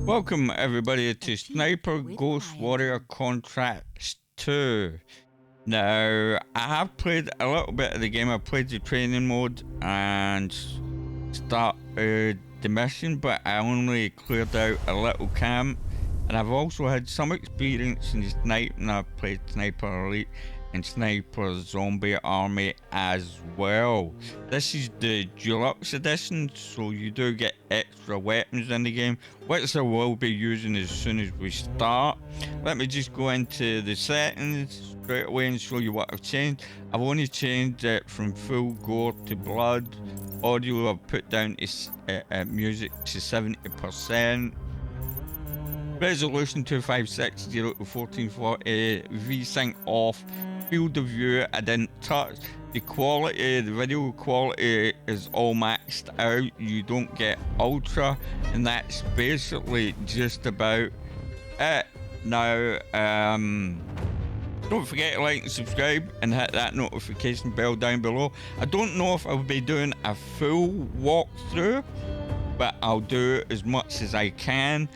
Welcome everybody to Sniper Ghost Warrior Contracts 2. Now, I have played a little bit of the game. I played the training mode and started the mission, but I only cleared out a little camp. And I've also had some experience in sniping. I've played Sniper Elite and Sniper Zombie Army as well. This is the Deluxe Edition, so you do get extra weapons in the game, which I will be using as soon as we start. Let me just go into the settings straight away and show you what I've changed. I've only changed it from full gore to blood. Audio I've put down to music to 70%. Resolution 2560 to 1440, VSync off, field of view I didn't touch. The quality, the video quality is all maxed out. You don't get ultra, and that's basically just about it. Now, don't forget to like and subscribe and hit that notification bell down below. I don't know if I'll be doing a full walkthrough, but I'll do as much as I can.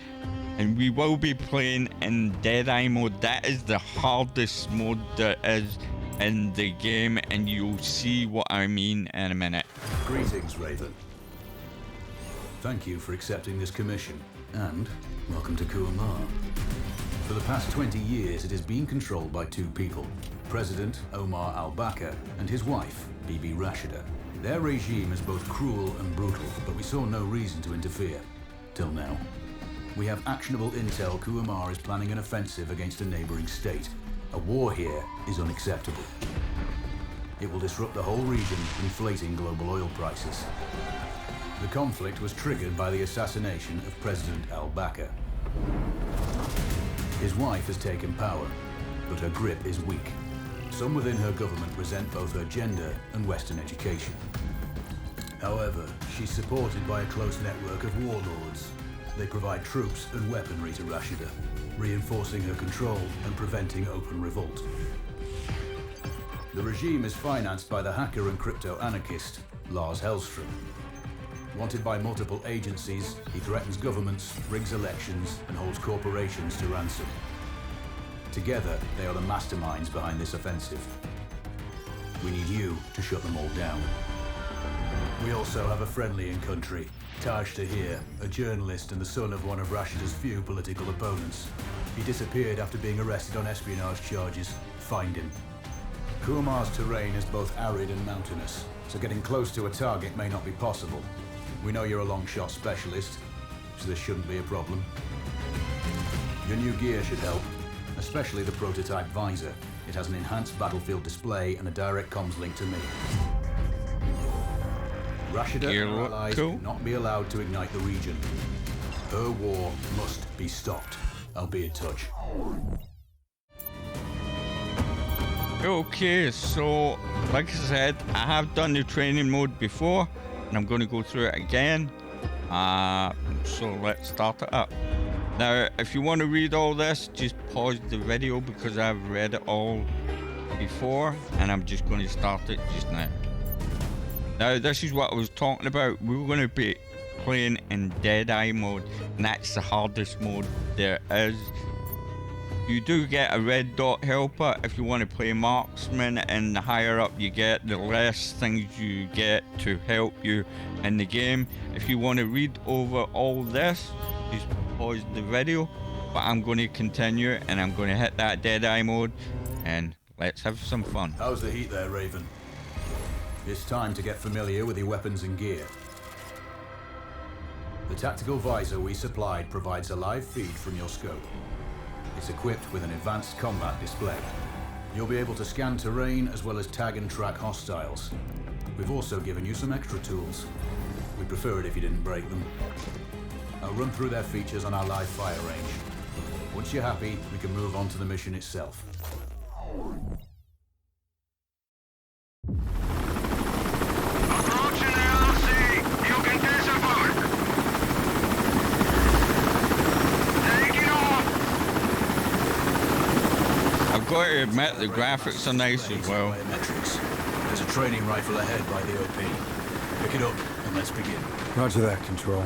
And we will be playing in Deadeye mode. That is the hardest mode there is in the game, and you'll see what I mean in a minute. Greetings, Raven. Thank you for accepting this commission, and welcome to Kuamar. For the past 20 years, it has been controlled by two people, President Omar al-Bakr and his wife, Bibi Rashida. Their regime is both cruel and brutal, but we saw no reason to interfere, till now. We have actionable intel Kuamar is planning an offensive against a neighboring state. A war here is unacceptable. It will disrupt the whole region, inflating global oil prices. The conflict was triggered by the assassination of President al-Bakr. His wife has taken power, but her grip is weak. Some within her government resent both her gender and Western education. However, she's supported by a close network of warlords. They provide troops and weaponry to Rashida, reinforcing her control and preventing open revolt. The regime is financed by the hacker and crypto-anarchist, Lars Hellstrom. Wanted by multiple agencies, he threatens governments, rigs elections, and holds corporations to ransom. Together, they are the masterminds behind this offensive. We need you to shut them all down. We also have a friendly in country, Taj Tahir, a journalist and the son of one of Rashida's few political opponents. He disappeared after being arrested on espionage charges. Find him. Kuamar's terrain is both arid and mountainous, so getting close to a target may not be possible. We know you're a long shot specialist, so this shouldn't be a problem. Your new gear should help, especially the prototype visor. It has an enhanced battlefield display and a direct comms link to me. Rashida and her allies cannot be allowed to ignite the region. Her war must be stopped. I'll be in touch. Okay, so like I said, I have done the training mode before, and I'm going to go through it again. So let's start it up. Now, if you want to read all this, just pause the video because I've read it all before, and I'm just going to start it just now. Now, this is what I was talking about. We're going to be playing in Deadeye mode, and that's the hardest mode there is. You do get a red dot helper if you want to play marksman, and the higher up you get, the less things you get to help you in the game. If you want to read over all this, just pause the video, but I'm going to continue, and I'm going to hit that Deadeye mode, and let's have some fun. How's the heat there, Raven? It's time to get familiar with your weapons and gear. The tactical visor we supplied provides a live feed from your scope. It's equipped with an advanced combat display. You'll be able to scan terrain as well as tag and track hostiles. We've also given you some extra tools. We'd prefer it if you didn't break them. I'll run through their features on our live fire range. Once you're happy, we can move on to the mission itself. I've got to admit, the graphics are nice as well. There's a training rifle ahead by the OP. Pick it up and let's begin. Roger that, Control.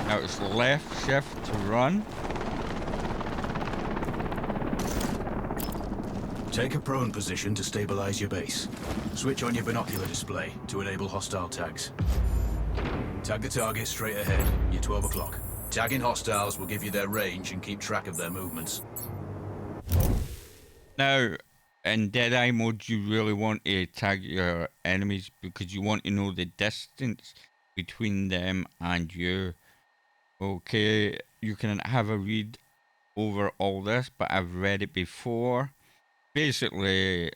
Now it's left shift to run. Take a prone position to stabilize your base. Switch on your binocular display to enable hostile tags. Tag the target straight ahead. You're 12 o'clock. Tagging hostiles will give you their range and keep track of their movements. Now, in Deadeye mode, you really want to tag your enemies because you want to know the distance between them and you. Okay, you can have a read over all this, but I've read it before. Basically,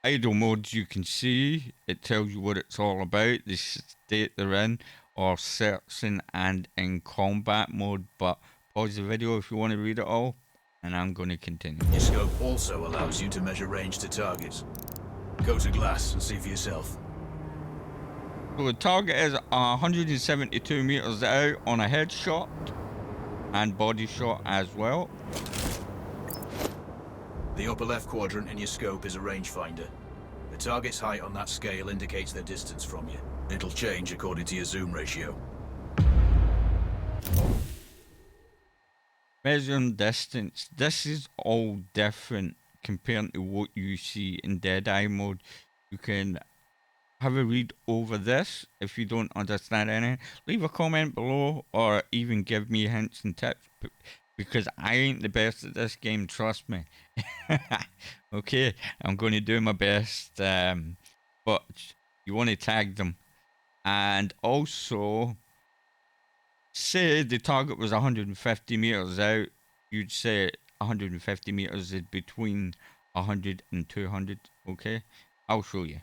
idle modes you can see, it tells you what it's all about, the state they're in, or searching and in combat mode, but pause the video if you want to read it all, and I'm going to continue. Your scope also allows you to measure range to targets. Go to glass and see for yourself. So the target is 172 meters out on a headshot and body shot as well. The upper left quadrant in your scope is a rangefinder. The target's height on that scale indicates their distance from you. It'll change according to your zoom ratio. Measuring distance. This is all different compared to what you see in Deadeye mode. You can have a read over this. If you don't understand anything, leave a comment below or even give me hints and tips, because I ain't the best at this game, trust me. Okay, I'm going to do my best, but you want to tag them. And also, say the target was 150 meters out, you'd say 150 meters is between 100 and 200. Okay, I'll show you.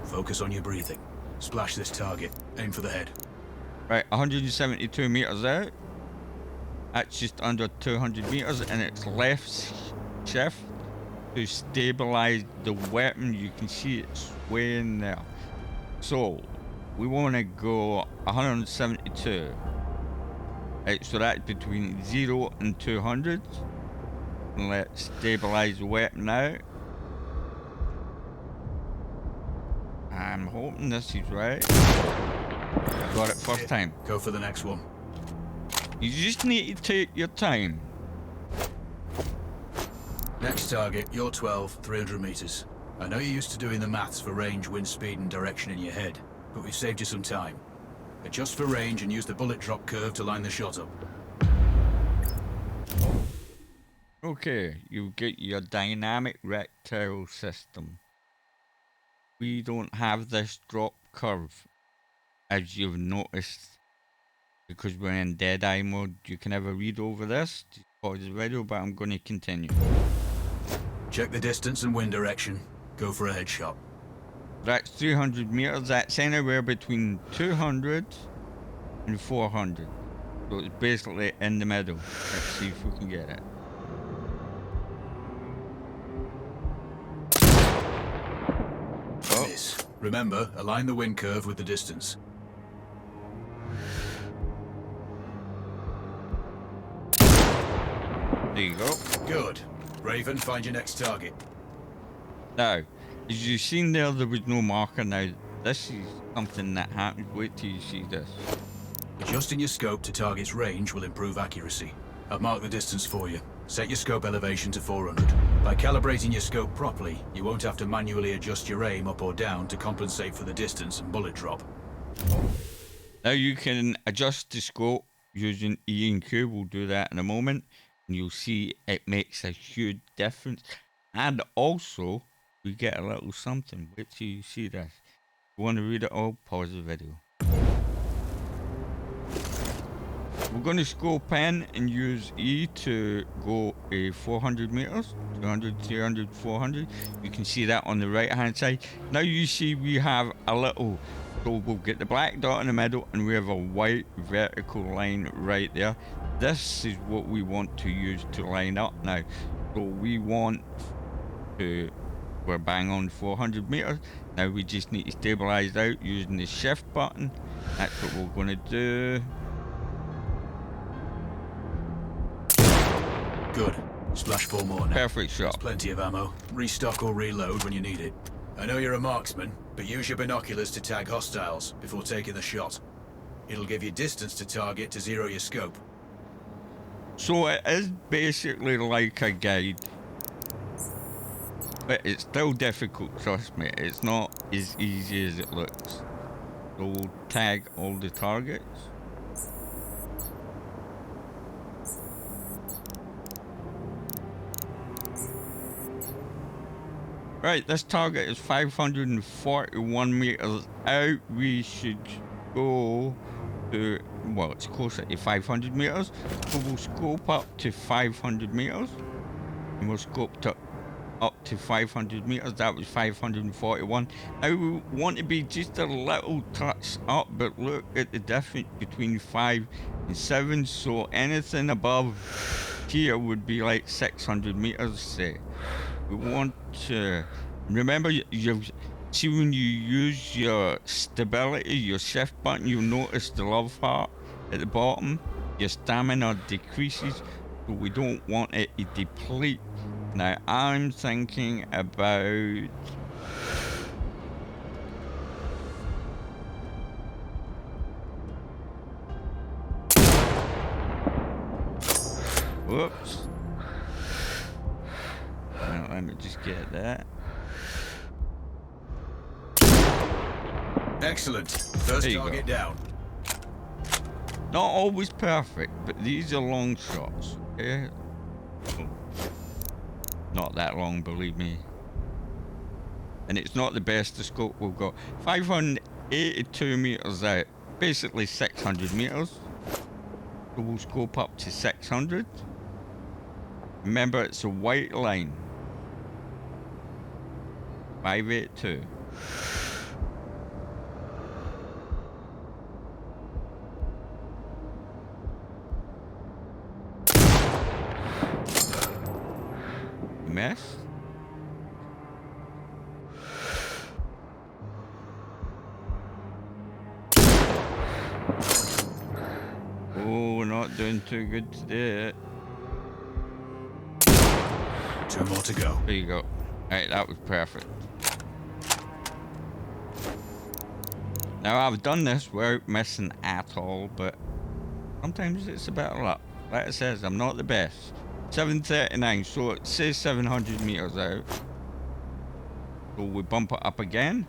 Focus on your breathing. Splash this target. Aim for the head. Right, 172 meters out. That's just under 200 meters, and it's left shift to stabilize the weapon. You can see it swaying there. So we want to go 172. Right, so that's between 0 and 200. And let's stabilize the weapon now. I'm hoping this is right. Got it first time. Go for the next one. You just need to take your time. Next target, you're 12, 300 meters. I know you're used to doing the maths for range, wind speed, and direction in your head, but we've saved you some time. Adjust for range and use the bullet drop curve to line the shot up. Okay, you get your dynamic rectile system. We don't have this drop curve, as you've noticed, because we're in Deadeye mode. You can have a read over this. Just pause the video, but I'm going to continue. Check the distance and wind direction. Go for a headshot. That's 300 meters. That's anywhere between 200 and 400. So it's basically in the middle. Let's see if we can get it. Miss. Remember, align the wind curve with the distance. There you go. Good. Raven, find your next target. Now, as you've seen there was no marker. Now, this is something that happens. Wait till you see this. Adjusting your scope to target's range will improve accuracy. I've marked the distance for you. Set your scope elevation to 400. By calibrating your scope properly, you won't have to manually adjust your aim up or down to compensate for the distance and bullet drop. Now you can adjust the scope using E and Q. We'll do that in a moment. And you'll see it makes a huge difference. And also, we get a little something. Wait till you see this. If you want to read it all, pause the video. We're going to scope in and use E to go 400 meters, 200, 300, 400. You can see that on the right hand side. Now you see we have a little, so we'll get the black dot in the middle and we have a white vertical line right there. This is what we want to use to line up now. So we want to, we're bang on 400 meters. Now we just need to stabilize out using the shift button. That's what we're going to do. Good. Splash 4 more now. Perfect shot. There's plenty of ammo. Restock or reload when you need it. I know you're a marksman, but use your binoculars to tag hostiles before taking the shot. It'll give you distance to target to zero your scope. So it is basically like a guide. But it's still difficult, trust me. It's not as easy as it looks. So we'll tag all the targets. Right, this target is 541 meters out. We should go to, well, it's closer to 500 meters. So we'll scope up to 500 meters. And we'll scope to up to 500 meters. That was 541. Now we want to be just a little touch up, but look at the difference between 5 and 7. So anything above here would be like 600 meters, say. We want to remember, you see when you use your stability, your shift button, you'll notice the love heart at the bottom. Your stamina decreases, so we don't want it to deplete. Now I'm thinking about whoops. Now, let me just get that. Excellent. First target down. Not always perfect, but these are long shots. Okay? Not that long, believe me. And it's not the best the scope we've got. 582 meters out. Basically 600 meters. So we'll scope up to 600. Remember, it's a white line. 582. Mess. Oh, we're not doing too good today. 2 more to go. There you go. Alright, that was perfect. Now I've done this without missing at all, but sometimes it's a bit of luck. Like it says, I'm not the best. 739, so it says 700 meters out. So we bump it up again.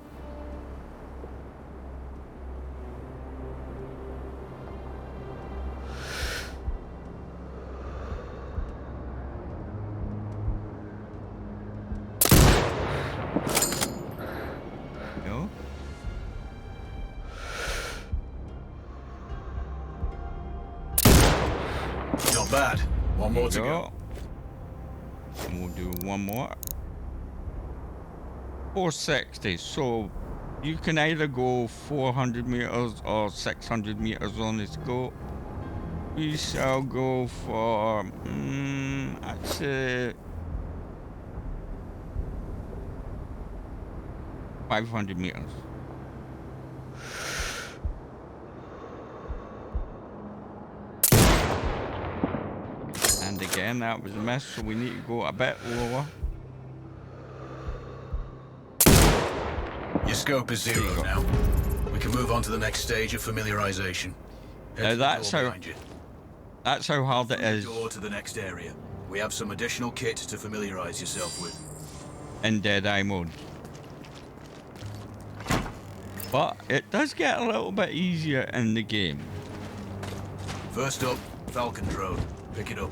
No. Not bad. One more to go. And we'll do one more. 460. So you can either go 400 meters or 600 meters on the scope. We shall go for, I'd say 500 meters. And again, that was a miss, so we need to go a bit lower. Your scope is 0 now. We can move on to the next stage of familiarization. Now that's how hard it is. Door to the next area. We have some additional kit to familiarize yourself with. In Deadeye mode. But it does get a little bit easier in the game. First up, Falcon Drone. Pick it up.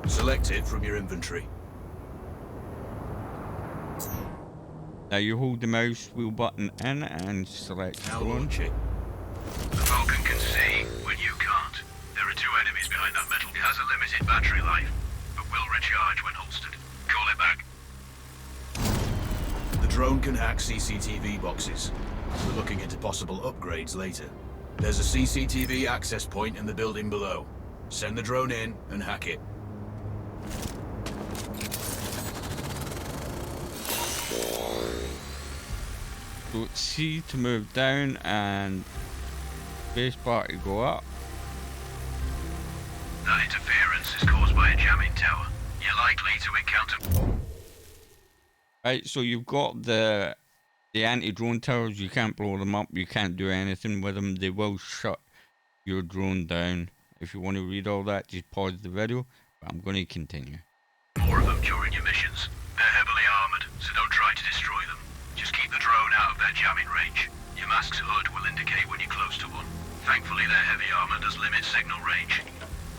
Select it from your inventory. Now you hold the mouse wheel button in and select Now drone. launch it. The Falcon can see when you can't. There are 2 enemies behind that metal. It has a limited battery life, but will recharge when holstered. Call it back. The drone can hack CCTV boxes. We're looking into possible upgrades later. There's a CCTV access point in the building below. Send the drone in and hack it. So it's C to move down and spacebar to go up. That interference is caused by a jamming tower. You're likely to encounter... Right, so you've got the anti-drone towers. You can't blow them up. You can't do anything with them. They will shut your drone down. If you want to read all that, just pause the video. But I'm going to continue. More of them during your missions. They're heavily armored, so don't try to destroy them. Just keep the drone out of their jamming range. Your mask's hood will indicate when you're close to one. Thankfully, their heavy armor does limit signal range.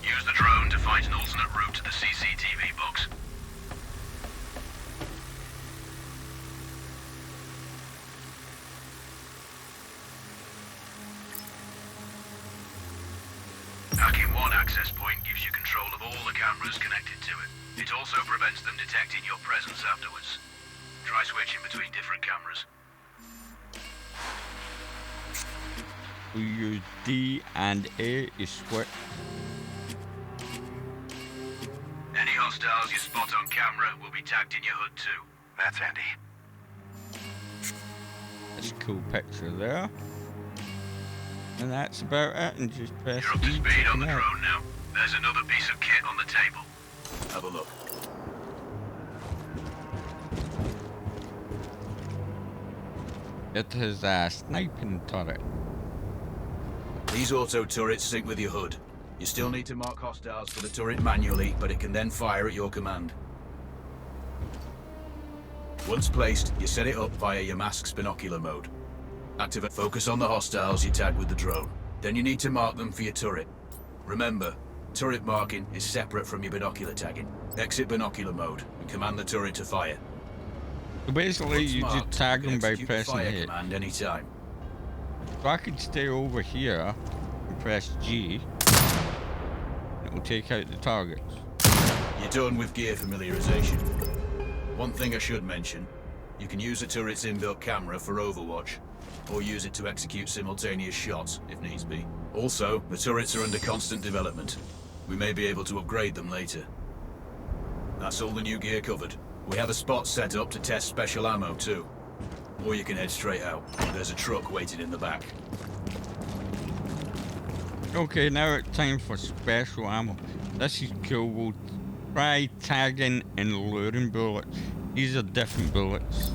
Use the drone to find an alternate route to the CCTV box. Hacking one access point gives you control of all the cameras connected to it. It also prevents them detecting your presence afterwards. Try switching between different cameras. We use D and A to switch. Any hostiles you spot on camera will be tagged in your hood too. That's handy. That's a cool picture there. And that's about it, and just press You're up to E speed on the connect. drone now. There's another piece of kit on the table. Have a look. It is a sniping turret. These auto turrets sync with your hood. You still need to mark hostiles for the turret manually, but it can then fire at your command. Once placed, you set it up via your mask's binocular mode. Activate focus on the hostiles you tag with the drone. Then you need to mark them for your turret. Remember, turret marking is separate from your binocular tagging. Exit binocular mode and command the turret to fire. So basically, Once you just marked, tag them by execute the pressing fire H. command anytime. So I could stay over here and press G. It will take out the targets. You're done with gear familiarization. One thing I should mention, you can use the turret's inbuilt camera for overwatch, or use it to execute simultaneous shots, if needs be. Also, the turrets are under constant development. We may be able to upgrade them later. That's all the new gear covered. We have a spot set up to test special ammo too. Or you can head straight out. There's a truck waiting in the back. Okay, now it's time for special ammo. This is cool. We'll try tagging and luring bullets. These are different bullets.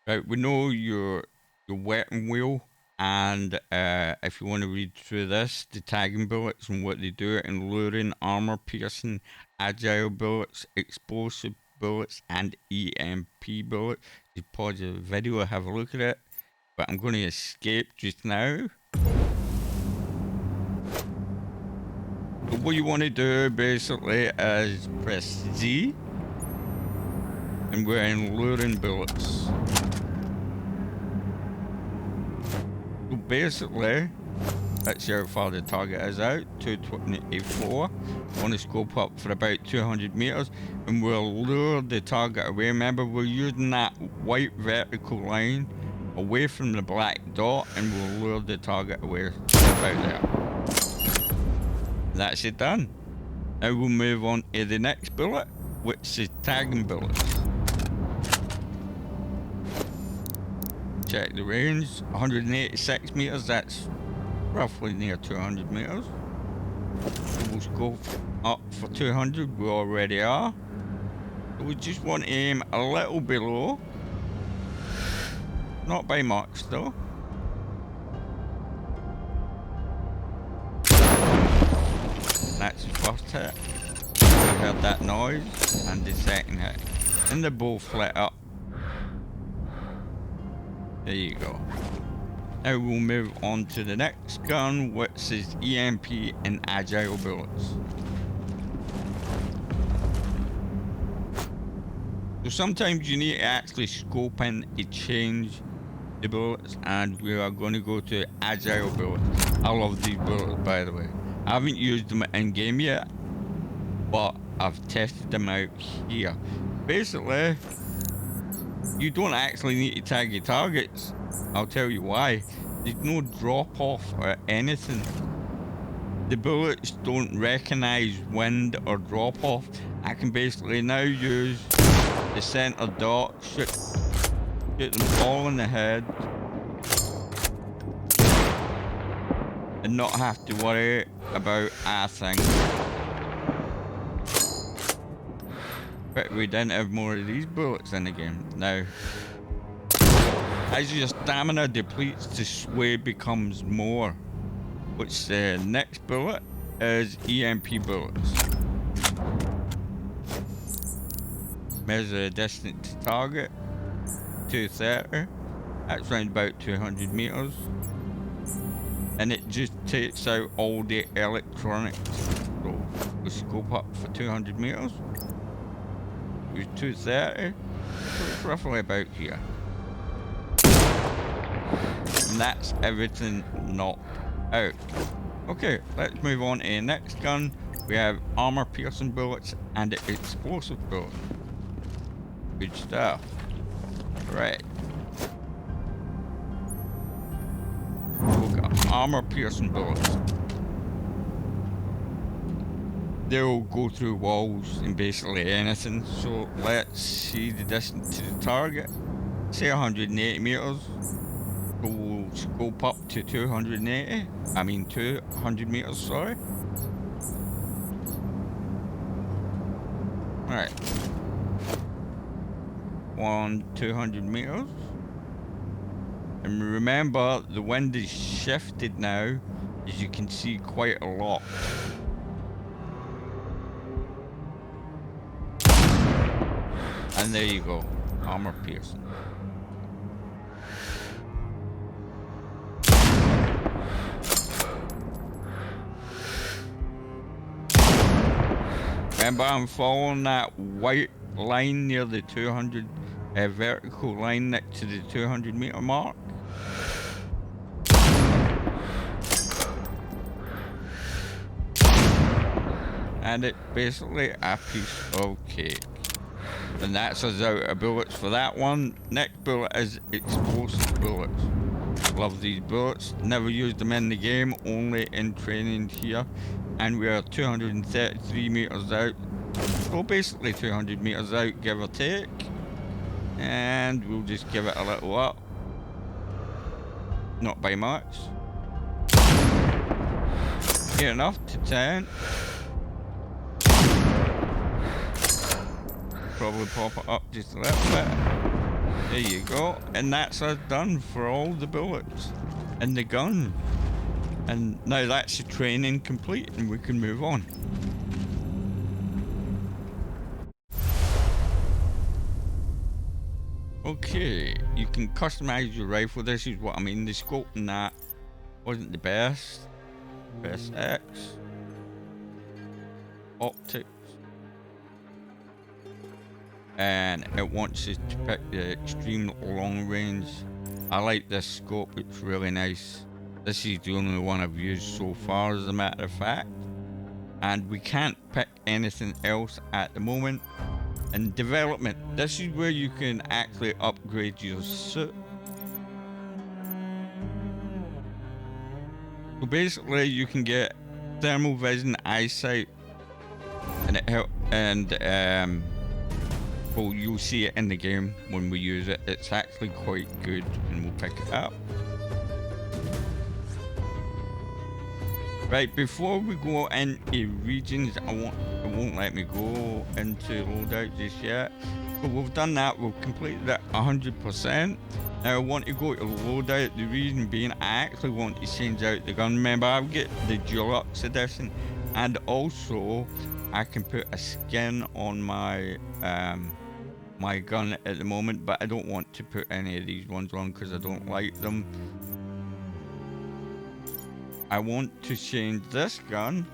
Right, we know your weapon wheel, and if you want to read through this, the tagging bullets and what they do, and luring, armor piercing, agile bullets, explosive bullets, and EMP bullets. Just pause the video, have a look at it. But I'm going to escape just now. So what you want to do basically is press Z, and we're in luring bullets. So basically, let's see how far the target is out. 224. Want to scope up for about 200 meters, and we'll lure the target away. Remember, we're using that white vertical line away from the black dot, and we'll lure the target away about there. That's it done. Now we'll move on to the next bullet, which is tagging bullets. Check the range, 186 meters, that's roughly near 200 meters. So we'll scope up for 200, we already are. So we just want to aim a little below. Not by much though. That's the first hit. We heard that noise, and the second hit. And they both lit up. There you go. Now we'll move on to the next gun, which is EMP and agile bullets. So sometimes you need to actually scope in to change the bullets, and we are going to go to agile bullets. I love these bullets, by the way. I haven't used them in game yet, but I've tested them out here. Basically, you don't actually need to tag your targets. I'll tell you why. There's no drop off or anything. The bullets don't recognize wind or drop off. I can basically now use the center dot, shoot them all in the head, and not have to worry about a thing. but we didn't have more of these bullets in the game. Now, as your stamina depletes, the sway becomes more, which the next bullet is EMP bullets. Measure the distance to target, 230. That's around about 200 meters. And it just takes out all the electronics. So we scope up for 200 meters. Use 230. So it's roughly about here. And that's everything knocked out. Okay, let's move on to the next gun. We have armor piercing bullets and explosive bullets. Good stuff. Right. We've got armor piercing bullets. They'll go through walls and basically anything. So let's see the distance to the target. Say 180 meters. So we'll scope up to 200 meters, sorry. Alright. 200 meters. And remember, the wind is shifted now, as you can see quite a lot. And there you go, armor piercing. Remember, I'm following that white line near the 200 vertical line next to the 200 meter mark. And it's basically a piece of cake. And that's us out of bullets for that one. Next bullet is explosive bullets. Love these bullets. Never used them in the game, only in training here. And we are 233 meters out. So basically 200 meters out, give or take. And we'll just give it a little up. Not by much. Here enough to 10. Probably pop it up just a little bit. There you go. And that's us done for all the bullets in the gun. And now that's the training complete and we can move on. Okay, you can customize your rifle. This is what I mean. The scope in that wasn't the best. Press X. Optics. And it wants us to pick the extreme long range. I like this scope, it's really nice. This is the only one I've used so far, as a matter of fact. And we can't pick anything else at the moment. In development, this is where you can actually upgrade your suit. So basically you can get thermal vision eyesight, and it help, and well, you'll see it in the game when we use it. It's actually quite good, and we'll pick it up. Right, before we go into regions, it won't let me go into loadout just yet. But we've done that, we've completed it 100%. Now I want to go to loadout, the reason being I actually want to change out the gun. Remember, I've got the deluxe edition, and also I can put a skin on my my gun at the moment, but I don't want to put any of these ones on because I don't like them. I want to change this gun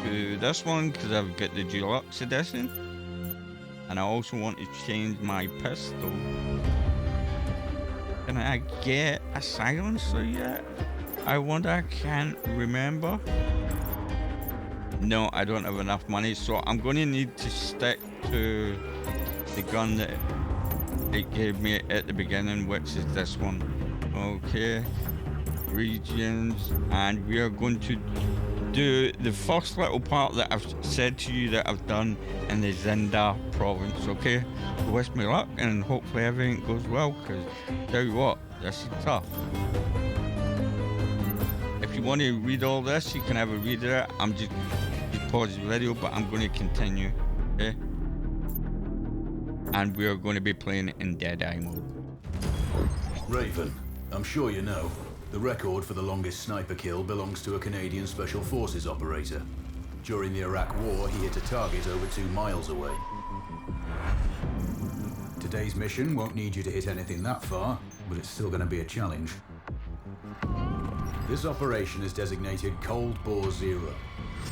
to this one because I've got the deluxe edition, and I also want to change my pistol. Can I get a silencer yet? I wonder, I can't remember. No, I don't have enough money, so I'm going to need to stick to the gun that it gave me at the beginning, which is this one. Okay, regions, and we are going to do the first little part that I've said to you that I've done in the Zinda province. Okay, so wish me luck and hopefully everything goes well, because tell you what, this is tough. If you want to read all this, you can have a read of it. I'm just pause the video, but I'm going to continue, okay? And we are going to be playing it in Deadeye mode. Raven, I'm sure you know, the record for the longest sniper kill belongs to a Canadian Special Forces operator. During the Iraq War, he hit a target over 2 miles away. Today's mission won't need you to hit anything that far, but it's still going to be a challenge. This operation is designated Cold Bore Zero.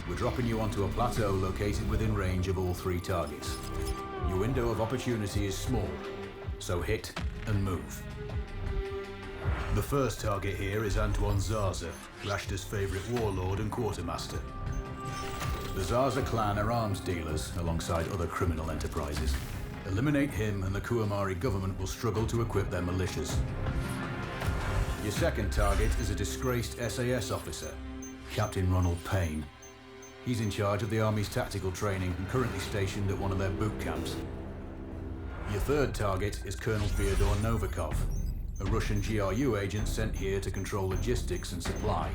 We're dropping you onto a plateau located within range of all 3 targets. Your window of opportunity is small, so hit and move. The first target here is Antoine Zaza, Rashta's favorite warlord and quartermaster. The Zaza clan are arms dealers alongside other criminal enterprises. Eliminate him and the Kuamari government will struggle to equip their militias. Your second target is a disgraced SAS officer, Captain Ronald Payne. He's in charge of the Army's tactical training and currently stationed at one of their boot camps. Your third target is Colonel Fyodor Novikov, a Russian GRU agent sent here to control logistics and supply.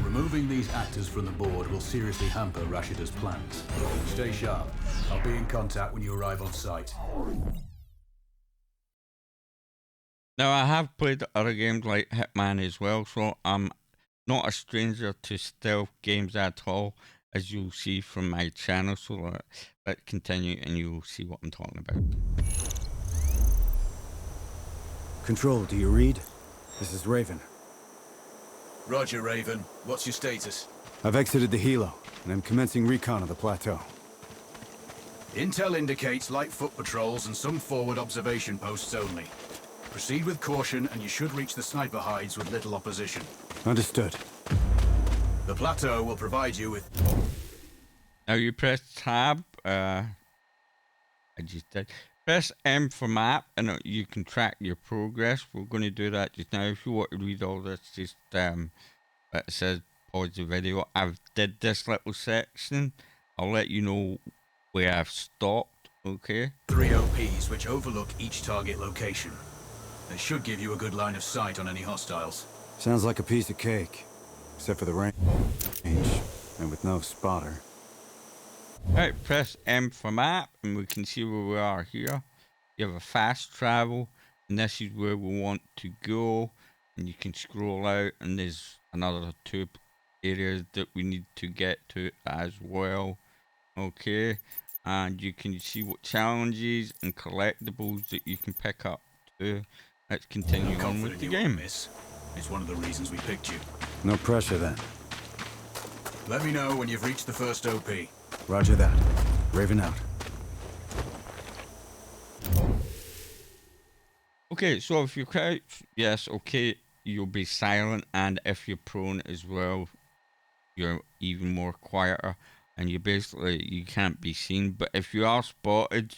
Removing these actors from the board will seriously hamper Rashida's plans. Stay sharp. I'll be in contact when you arrive on site. Now, I have played other games like Hitman as well, so I'm not a stranger to stealth games at all, as you'll see from my channel. So let's continue and you'll see what I'm talking about. Control, do you read? This is Raven. Roger, Raven. What's your status? I've exited the helo, and I'm commencing recon of the plateau. Intel indicates light foot patrols and some forward observation posts only. Proceed with caution and you should reach the sniper hides with little opposition. Understood. The plateau will provide you with... Now you press tab, I just did. Press M for map and you can track your progress. We're going to do that just now. If you want to read all this, just it says pause the video. I've did this little section. I'll let you know where I've stopped, okay? 3 OPs which overlook each target location. They should give you a good line of sight on any hostiles. Sounds like a piece of cake, except for the range, and with no spotter. Right, press M for map and we can see where we are here. You have a fast travel and this is where we want to go, and you can scroll out and there's another 2 areas that we need to get to as well. Okay, and you can see what challenges and collectibles that you can pick up too. Let's continue on with the game. Miss. It's one of the reasons we picked you. No pressure then. Let me know when you've reached the first OP. Roger that. Raven out. Okay, so if you crouch, yes, okay, you'll be silent, and if you're prone as well, you're even more quieter, and you can't be seen. But if you are spotted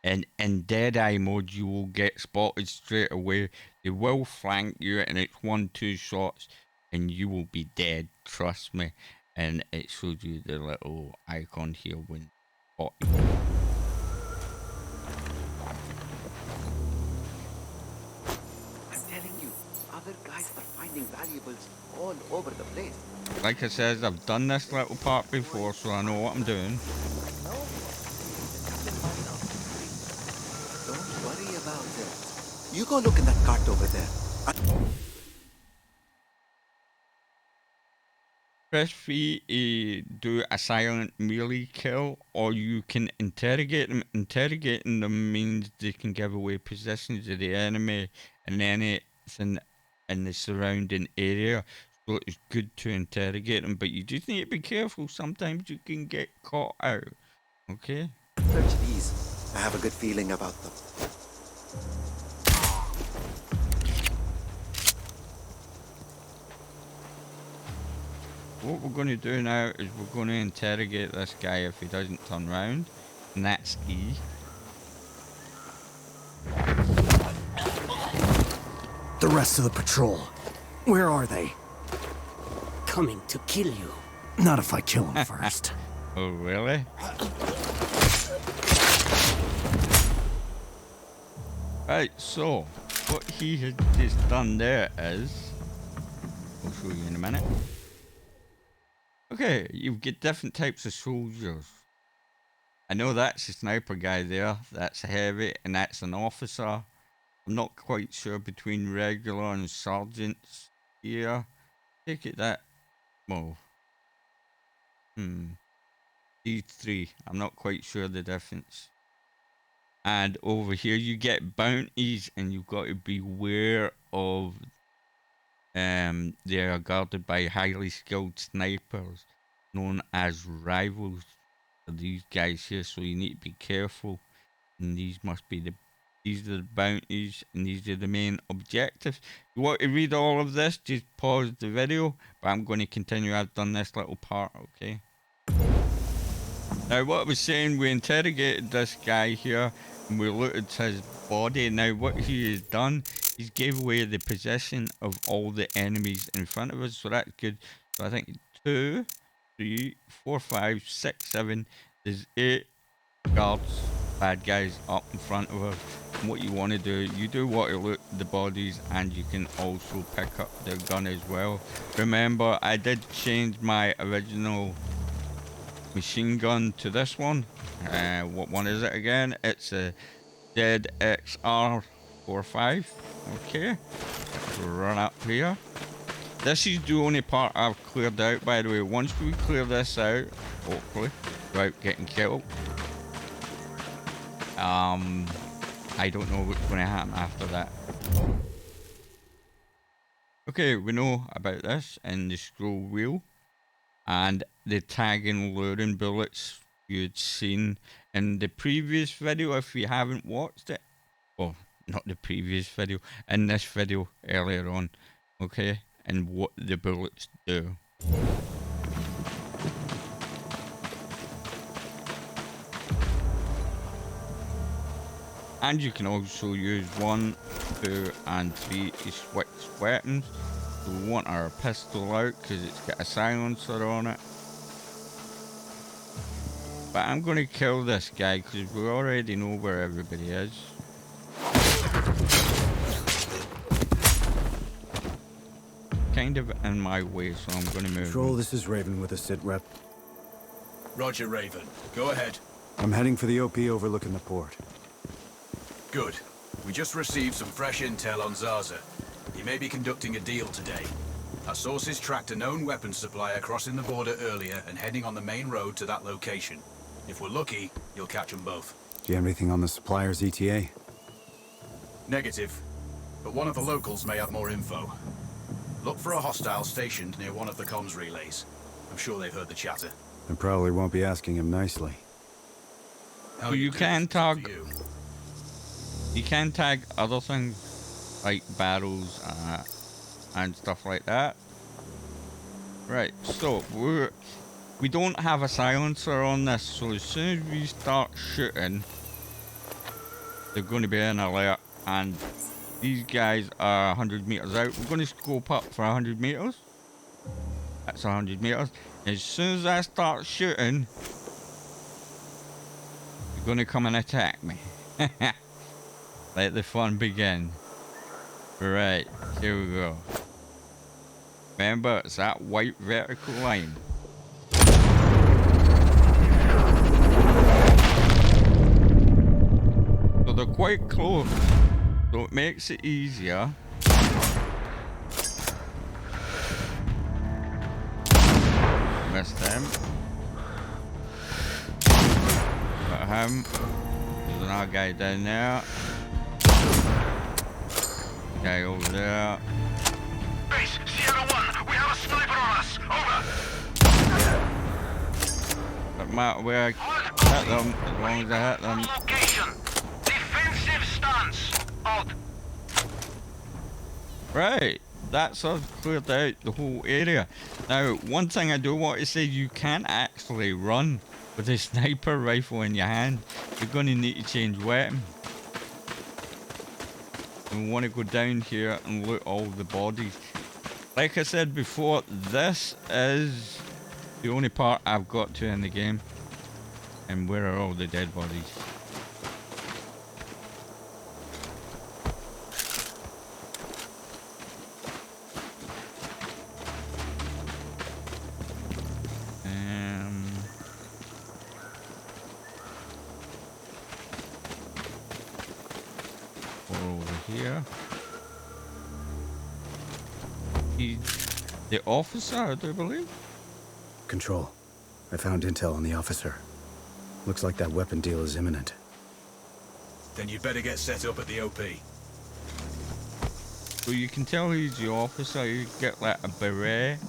in Deadeye mode, you will get spotted straight away. They will flank you, and it's 1-2 shots, and you will be dead. Trust me. And it shows you the little icon here when spot you. I'm telling you, other guys are finding valuables all over the place. Like I said, I've done this little part before, so I know what I'm doing. Don't worry about it. You go look in that cart over there. Press V to do a silent melee kill, or you can interrogate them. Interrogating them means they can give away positions of the enemy and anything in the surrounding area. So it's good to interrogate them, but you just need to be careful. Sometimes you can get caught out. Okay? Search these. I have a good feeling about them. What we're going to do now is we're going to interrogate this guy if he doesn't turn round, and that's E. The rest of the patrol, where are they? Coming to kill you. Not if I kill him first. Oh, really? Right, so what he has just done there is, I'll show you in a minute. Okay, you've got different types of soldiers. I know that's a sniper guy there. That's a heavy, and that's an officer. I'm not quite sure between regular and sergeants here. Take it that, well, these three. I'm not quite sure the difference. And over here you get bounties, and you've got to beware of they are guarded by highly skilled snipers known as rivals. So these guys here, so you need to be careful. And these are the bounties, and these are the main objectives. If you want to read all of this, just pause the video, but I'm going to continue. I've done this little part, okay? Now, what I was saying, we interrogated this guy here, and we looted his body. Now, what he has done, he's gave away the position of all the enemies in front of us, so that's good. So I think 2, 3, 4, 5, 6, 7, there's 8 guards, bad guys up in front of us. And what you want to do, you do want to loot the bodies, and you can also pick up their gun as well. Remember, I did change my original machine gun to this one. What one is it again? It's a Dead XR45. Okay, let's run up here. This is the only part I've cleared out, by the way. Once we clear this out, hopefully, without getting killed, I don't know what's going to happen after that. Okay, we know about this and the scroll wheel and the tagging luring bullets you'd seen in the previous video. If you haven't watched it, well, not the previous video, in this video earlier on, okay, and what the bullets do. And you can also use 1, 2, and 3 to switch weapons. So we want our pistol out because it's got a silencer on it. But I'm going to kill this guy because we already know where everybody is. Kind of in my way, so I'm going to move. Control, this is Raven with a sit rep. Roger, Raven. Go ahead. I'm heading for the OP overlooking the port. Good. We just received some fresh intel on Zaza. He may be conducting a deal today. Our sources tracked a known weapons supplier crossing the border earlier and heading on the main road to that location. If we're lucky, you'll catch them both. Do you have anything on the supplier's ETA? Negative. But one of the locals may have more info. Look for a hostile stationed near one of the comms relays. I'm sure they've heard the chatter. I probably won't be asking him nicely. How So you do can is up tag, to you. you can tag other things like barrels and stuff like that. Right, so we don't have a silencer on this, so as soon as we start shooting, they're going to be in alert, and these guys are 100 meters out. We're going to scope up for 100 meters. That's 100 meters. As soon as I start shooting, you're going to come and attack me. Let the fun begin. Right, here we go. Remember, it's that white vertical line. So they're quite close, so it makes it easier. Missed him. Got him. There's another guy down there. Guy over there. Base, Sierra 1, we have a sniper on us. Over. Doesn't matter where I hit them, as long as I hit them. Location. Defensive stance. Out. Right, that's us cleared out the whole area. Now, one thing I do want to say, you can't actually run with a sniper rifle in your hand. You're going to need to change weapon. We want to go down here and loot all the bodies. Like I said before, this is the only part I've got to in the game. And where are all the dead bodies? there. He's the officer, I do believe. Control. I found intel on the officer. Looks like that weapon deal is imminent. Then you'd better get set up at the OP. So you can tell he's the officer. You get like a beret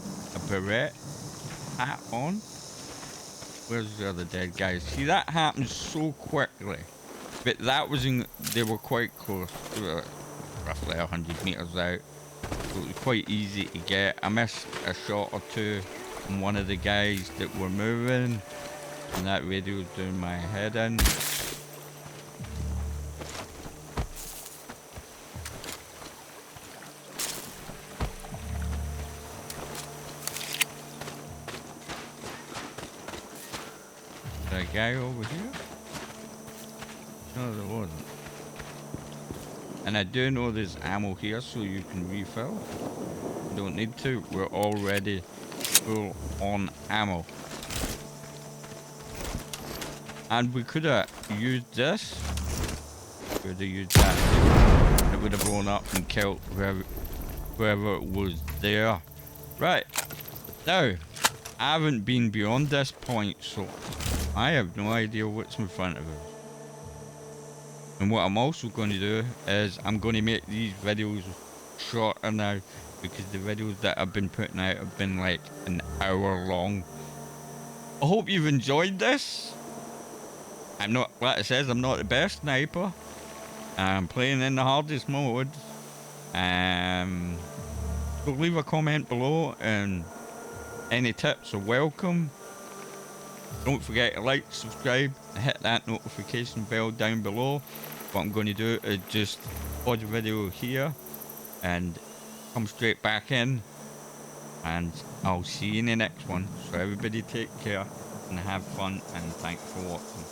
hat on. Where's the other dead guys? See, that happens so quickly. But that was in, they were quite close. They were roughly 100 meters out. So it was quite easy to get. I missed a shot or two from one of the guys that were moving. And that radio was doing my head in. A guy over here? No, there wasn't. And I do know there's ammo here, so you can refill. You don't need to. We're already full on ammo. And we could have used this. Could have used that. It would have blown up and killed whoever was there. Right. Now, I haven't been beyond this point, so I have no idea what's in front of us. And what I'm also going to do is I'm going to make these videos shorter now, because the videos that I've been putting out have been like an hour long. I hope you've enjoyed this. I'm not, like I said, I'm not the best sniper. I'm playing in the hardest mode. So leave a comment below, and any tips are welcome. Don't forget to like, subscribe, and hit that notification bell down below. What I'm going to do is just pause the video here and come straight back in, and I'll see you in the next one. So everybody take care and have fun, and thanks for watching.